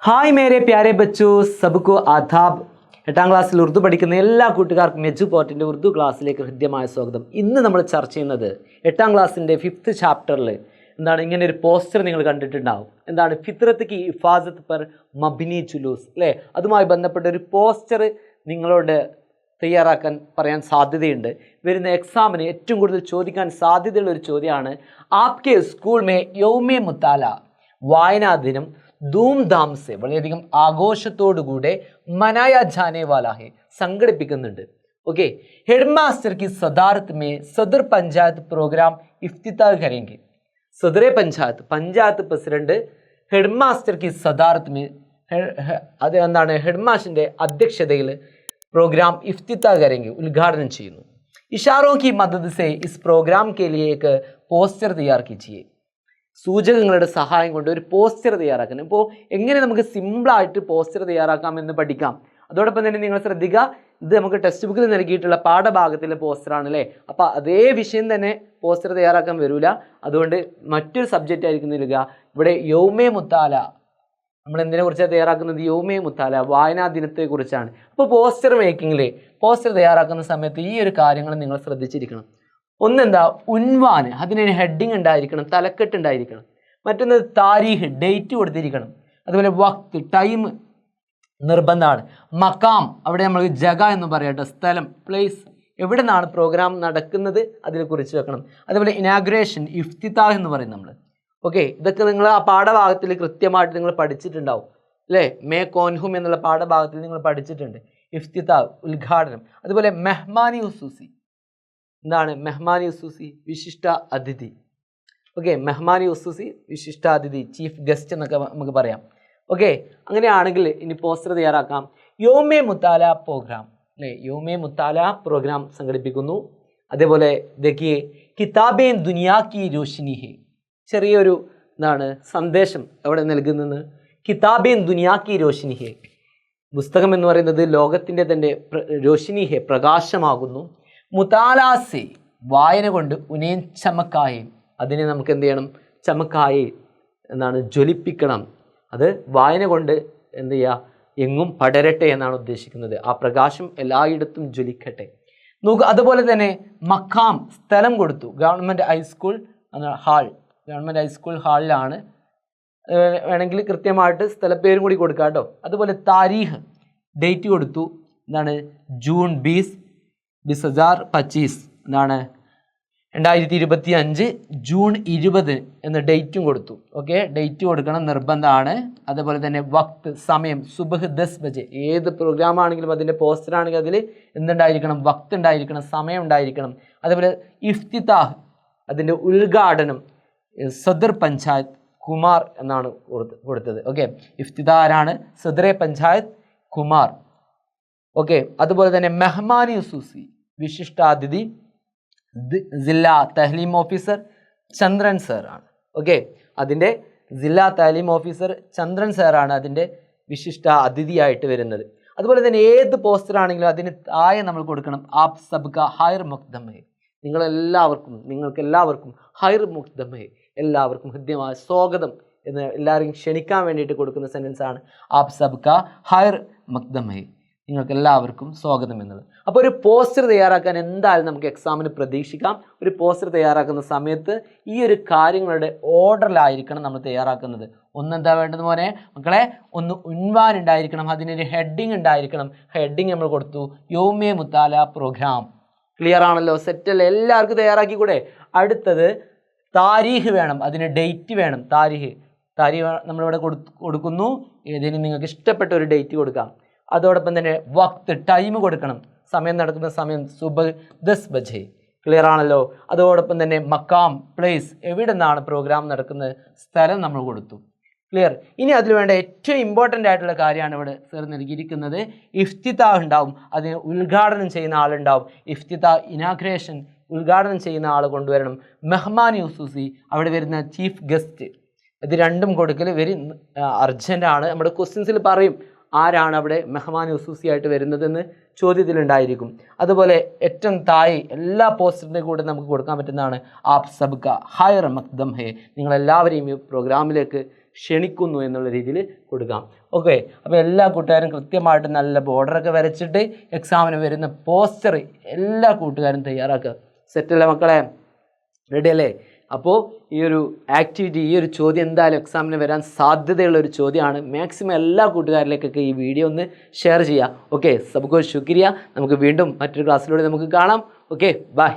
Hi മേരെ പ്യാരെ ബച്ചോ സബ്കോ ആദാബ്. എട്ടാം ക്ലാസ്സിൽ ഉറുദു പഠിക്കുന്ന എല്ലാ കൂട്ടുകാർക്കും എജുപോർട്ടിൻ്റെ ഉറുദു ക്ലാസ്സിലേക്ക് ഹൃദ്യമായ സ്വാഗതം. ഇന്ന് നമ്മൾ ചർച്ച ചെയ്യുന്നത് എട്ടാം ക്ലാസ്സിൻ്റെ 5th ചാപ്റ്ററിൽ എന്താണ് ഇങ്ങനെ ഒരു പോസ്റ്റർ നിങ്ങൾ കണ്ടിട്ടുണ്ടാവും. എന്താണ് ഫിത്രത്ത് കി ഹിഫാസത്ത് പർ മബ്നി ജുലൂസ് അല്ലേ, അതുമായി ബന്ധപ്പെട്ട ഒരു പോസ്റ്റർ നിങ്ങളോട് തയ്യാറാക്കാൻ പറയാൻ സാധ്യതയുണ്ട്. വരുന്ന എക്സാമിന് ഏറ്റവും കൂടുതൽ ചോദിക്കാൻ സാധ്യതയുള്ള ഒരു ചോദ്യമാണ് ആപ്കെ സ്കൂൾ മേ യൗമെ മുത്താല വായനാ ദിനം ധൂംധാം സെ വളരെയധികം ആഘോഷത്തോടുകൂടെ മനായ ജാനെ വാല ഹെ സംഘടിപ്പിക്കുന്നുണ്ട്. ഓക്കെ, ഹെഡ് മാസ്റ്റർ की सदारत में सदर पंचायत प्रोग्राम इफ्तिताह करेंगे. सदर പഞ്ചായത്ത് പ്രസിഡന്റ് ഹെഡ് മാസ്റ്റർ की सदारत में അത് എന്താണ് ഹെഡ് മാസ്റ്ററിന്റെ അധ്യക്ഷതയിൽ प्रोग्राम इफ्तिताह करेंगे उद्घाटन ചെയ്യുന്നു. इशारों की मदद से इस प्रोग्राम के लिए एक पोस्टर तैयार कीजिए. സൂചകങ്ങളുടെ സഹായം കൊണ്ട് ഒരു പോസ്റ്റർ തയ്യാറാക്കണം. ഇപ്പോൾ എങ്ങനെ നമുക്ക് സിമ്പിളായിട്ട് പോസ്റ്റർ തയ്യാറാക്കാമെന്ന് പഠിക്കാം. അതോടൊപ്പം തന്നെ നിങ്ങൾ ശ്രദ്ധിക്കുക, ഇത് നമുക്ക് ടെക്സ്റ്റ് ബുക്കിൽ നൽകിയിട്ടുള്ള പാഠഭാഗത്തിലെ പോസ്റ്ററാണ് അല്ലേ. അപ്പോൾ അതേ വിഷയം തന്നെ പോസ്റ്റർ തയ്യാറാക്കാൻ വരില്ല, അതുകൊണ്ട് മറ്റൊരു സബ്ജക്റ്റ് ആയിരിക്കും നൽകുക. ഇവിടെ യൗമേ മുത്താല നമ്മൾ എന്തിനെ കുറിച്ചാണ് തയ്യാറാക്കുന്നത്? യൗമേ മുത്താല വായനാ ദിനത്തെക്കുറിച്ചാണ്. അപ്പോൾ പോസ്റ്റർ മേക്കിങ്ങിൽ പോസ്റ്റർ തയ്യാറാക്കുന്ന സമയത്ത് ഈ ഒരു കാര്യങ്ങൾ നിങ്ങൾ ശ്രദ്ധിച്ചിരിക്കണം. ഒന്നെന്താ, ഉൻവാന്, അതിനൊരു ഹെഡിങ് ഉണ്ടായിരിക്കണം, തലക്കെട്ട് ഉണ്ടായിരിക്കണം. മറ്റൊന്ന് താരീഖ്, ഡേറ്റ് കൊടുത്തിരിക്കണം. അതുപോലെ വക്ത്, ടൈം നിർബന്ധമാണ്. മക്കാം, അവിടെ നമ്മൾ ജഗ എന്ന് പറയട്ടെ, സ്ഥലം, പ്ലേസ്, എവിടെ നിന്നാണ് പ്രോഗ്രാം നടക്കുന്നത് അതിനെ കുറിച്ച് വെക്കണം. അതുപോലെ ഇനാഗുറേഷൻ, ഇഫ്തിതാഹ് എന്ന് പറയും നമ്മൾ. ഓക്കെ, ഇതൊക്കെ നിങ്ങൾ ആ പാഠഭാഗത്തിൽ കൃത്യമായിട്ട് നിങ്ങൾ പഠിച്ചിട്ടുണ്ടാവും അല്ലേ. മേ കോൻഹും എന്നുള്ള പാഠഭാഗത്തിൽ നിങ്ങൾ പഠിച്ചിട്ടുണ്ട്. ഇഫ്തിതാഹ്, ഉദ്ഘാടനം. അതുപോലെ മെഹ്മാനി ഉസൂസി, എന്താണ് മെഹ്മാനി ഉസൂസി? വിശിഷ്ട അതിഥി. ഓക്കെ, മെഹ്മാനി ഉസൂസി വിശിഷ്ട അതിഥി, ചീഫ് ഗസ്റ്റ് എന്നൊക്കെ നമുക്ക് പറയാം. ഓക്കെ, അങ്ങനെയാണെങ്കിൽ ഇനി പോസ്റ്റർ തയ്യാറാക്കാം. യോമേ മുത്താല പ്രോഗ്രാം അല്ലേ, യോമേ മുത്താല പ്രോഗ്രാം സംഘടിപ്പിക്കുന്നു. അതേപോലെ देखिए കിതാബേ ദുനിയാ കി രോഷിനി ഹെ, ചെറിയൊരു എന്താണ് സന്ദേശം അവിടെ നൽകുന്നത്. കിതാബേ ദുനിയാ കി രോഷിനി ഹെ, പുസ്തകം എന്ന് പറയുന്നത് ലോകത്തിൻ്റെ തന്നെ രോഷിനി ഹെ, പ്രകാശമാകുന്നു. മുതാലാസെ, വായന കൊണ്ട് ഉനേൻ ചമക്കായെ, അതിനെ നമുക്ക് എന്ത് ചെയ്യണം? ചമക്കായെ എന്നാണ് ജ്വലിപ്പിക്കണം. അത് വായന കൊണ്ട് എന്ത് ചെയ്യുക? എങ്ങും പടരട്ടെ എന്നാണ് ഉദ്ദേശിക്കുന്നത്. ആ പ്രകാശം എല്ലായിടത്തും ജ്വലിക്കട്ടെ. നോക്കുക, അതുപോലെ തന്നെ മക്കാം, സ്ഥലം കൊടുത്തു. Government high school hall, government high school ഹാളിലാണ്. വേണമെങ്കിൽ കൃത്യമായിട്ട് സ്ഥലപ്പേരും കൂടി കൊടുക്കാം കേട്ടോ. അതുപോലെ താരീഖ്, ഡേറ്റ് കൊടുത്തു. എന്താണ്? ജൂൺ 2025 എന്താണ് 2025 ജൂൺ 20 എന്ന ഡേറ്റും കൊടുത്തു. ഓക്കെ, ഡേറ്റ് കൊടുക്കണം, നിർബന്ധമാണ്. അതുപോലെ തന്നെ വക്ത്, സമയം, സുബഹ് 10 ബജെ. ഏത് പ്രോഗ്രാം ആണെങ്കിലും അതിൻ്റെ പോസ്റ്റർ ആണെങ്കിൽ അതിൽ എന്തുണ്ടായിരിക്കണം? വക്ത് ഉണ്ടായിരിക്കണം, സമയം ഉണ്ടായിരിക്കണം. അതുപോലെ ഇഫ്തിതാഹ്, അതിൻ്റെ ഉദ്ഘാടനം സദർ പഞ്ചായത്ത് കുമാർ എന്നാണ് കൊടുത്തത്. ഓക്കെ, ഇഫ്തിതാഹ് ആരാണ്? സദറെ പഞ്ചായത്ത് കുമാർ. ഓക്കെ, അതുപോലെ തന്നെ മെഹ്മാനി ഉസൂസി വിശിഷ്ടാതിഥി ജില്ലാ തഹ്ലീം ഓഫീസർ ചന്ദ്രൻ സാർ ആണ്. ഓക്കെ, അതിൻ്റെ ജില്ലാ താലീം ഓഫീസർ ചന്ദ്രൻ സാറാണ് അതിൻ്റെ വിശിഷ്ട അതിഥിയായിട്ട് വരുന്നത്. അതുപോലെ തന്നെ ഏത് പോസ്റ്റർ ആണെങ്കിലും അതിന് താഴെ നമ്മൾ കൊടുക്കണം ആപ് സബ്ക ഹൈർ മുഖ്ദം ഹെ, നിങ്ങൾക്കെല്ലാവർക്കും ഹൈർ മുഖ്ദം ഹെ, എല്ലാവർക്കും ഹൃദ്യമായ സ്വാഗതം എന്ന് എല്ലാവരെയും ക്ഷണിക്കാൻ വേണ്ടിയിട്ട് കൊടുക്കുന്ന സെൻറ്റൻസ് ആണ് ആപ് സബ്ക ഹൈർ മുഖ്ദം ഹെ, നിങ്ങൾക്ക് എല്ലാവർക്കും സ്വാഗതം എന്നത്. അപ്പോൾ ഒരു പോസ്റ്റർ തയ്യാറാക്കാൻ എന്തായാലും നമുക്ക് എക്സാമിന് പ്രതീക്ഷിക്കാം. ഒരു പോസ്റ്റർ തയ്യാറാക്കുന്ന സമയത്ത് ഈ ഒരു കാര്യങ്ങളുടെ ഓർഡറിലായിരിക്കണം നമ്മൾ തയ്യാറാക്കുന്നത്. ഒന്നെന്താ വേണ്ടത് മോനെ മക്കളെ? ഒന്ന് ഉൻവാൻ ഉണ്ടായിരിക്കണം, അതിനൊരു ഹെഡിങ് ഉണ്ടായിരിക്കണം. ഹെഡിങ് നമ്മൾ കൊടുത്തു യോമേ മുത്താല പ്രോഗ്രാം. ക്ലിയർ ആണല്ലോ? സെറ്റല്ലേ? എല്ലാവർക്കും തയ്യാറാക്കി കൂടെ? അടുത്തത് താരീഖ് വേണം, അതിന് ഡേറ്റ് വേണം. താരീഖ് നമ്മളിവിടെ കൊടുക്കുന്നു. ഏതെങ്കിലും നിങ്ങൾക്ക് ഇഷ്ടപ്പെട്ട ഒരു ഡേറ്റ് കൊടുക്കാം. അതോടൊപ്പം തന്നെ വക്ത്, ടൈം കൊടുക്കണം. സമയം നടക്കുന്ന സമയം സുബഹ് 10 ബജെ. ക്ലിയർ ആണല്ലോ? അതോടൊപ്പം തന്നെ മക്കാം, പ്ലേസ്, എവിടെ നിന്നാണ് പ്രോഗ്രാം നടക്കുന്നത്, സ്ഥലം നമ്മൾ കൊടുത്തു. ക്ലിയർ? ഇനി അതിൽ വേണ്ട ഏറ്റവും ഇമ്പോർട്ടൻ്റ് ആയിട്ടുള്ള കാര്യമാണ് ഇവിടെ സാർ നൽകിയിരിക്കുന്നത്. ഇഫ്തിതാഹ് ഉണ്ടാവും, അതിന് ഉദ്ഘാടനം ചെയ്യുന്ന ആളുണ്ടാവും. ഇഫ്തിതാഹ്, ഇനാഗ്രേഷൻ, ഉദ്ഘാടനം ചെയ്യുന്ന ആൾ കൊണ്ടുവരണം. മെഹ്മാനി ഉസൂസി, അവിടെ വരുന്ന ചീഫ് ഗസ്റ്റ്. ഇത് രണ്ടും കൊടുക്കൽ വെരി അർജൻറ്റാണ്. നമ്മുടെ ക്വസ്റ്റ്യൻസിൽ പറയും ആരാണ് അവിടെ മെഹ്മാനി ഉസൂസി ആയിട്ട് വരുന്നതെന്ന് ചോദ്യത്തിലുണ്ടായിരിക്കും. അതുപോലെ ഏറ്റവും താഴെ എല്ലാ പോസ്റ്ററിൻ്റെ കൂടെ നമുക്ക് കൊടുക്കാൻ പറ്റുന്നതാണ് ആപ് സബ്ക ഹൈർ മഖ്ദം ഹെ, നിങ്ങളെല്ലാവരെയും ഈ പ്രോഗ്രാമിലേക്ക് ക്ഷണിക്കുന്നു എന്നുള്ള രീതിയിൽ കൊടുക്കാം. ഓക്കെ, അപ്പോൾ എല്ലാ കൂട്ടുകാരും കൃത്യമായിട്ട് നല്ല ബോർഡറൊക്കെ വരച്ചിട്ട് എക്സാമിന് വരുന്ന പോസ്റ്റർ എല്ലാ കൂട്ടുകാരും തയ്യാറാക്കുക. സെറ്റല്ലേ മക്കളെ? റെഡി അല്ലേ? അപ്പോൾ ഈ ഒരു ആക്ടിവിറ്റി, ഈ ഒരു ചോദ്യം എന്തായാലും എക്സാമിന് വരാൻ സാധ്യതയുള്ള ഒരു ചോദ്യമാണ്. മാക്സിമം എല്ലാ കൂട്ടുകാരിലേക്കൊക്കെ ഈ വീഡിയോ ഒന്ന് ഷെയർ ചെയ്യുക. ഓക്കെ, സബ്കോ ശുക്രിയ. നമുക്ക് വീണ്ടും മറ്റൊരു ക്ലാസ്സിലൂടെ നമുക്ക് കാണാം. Okay, by.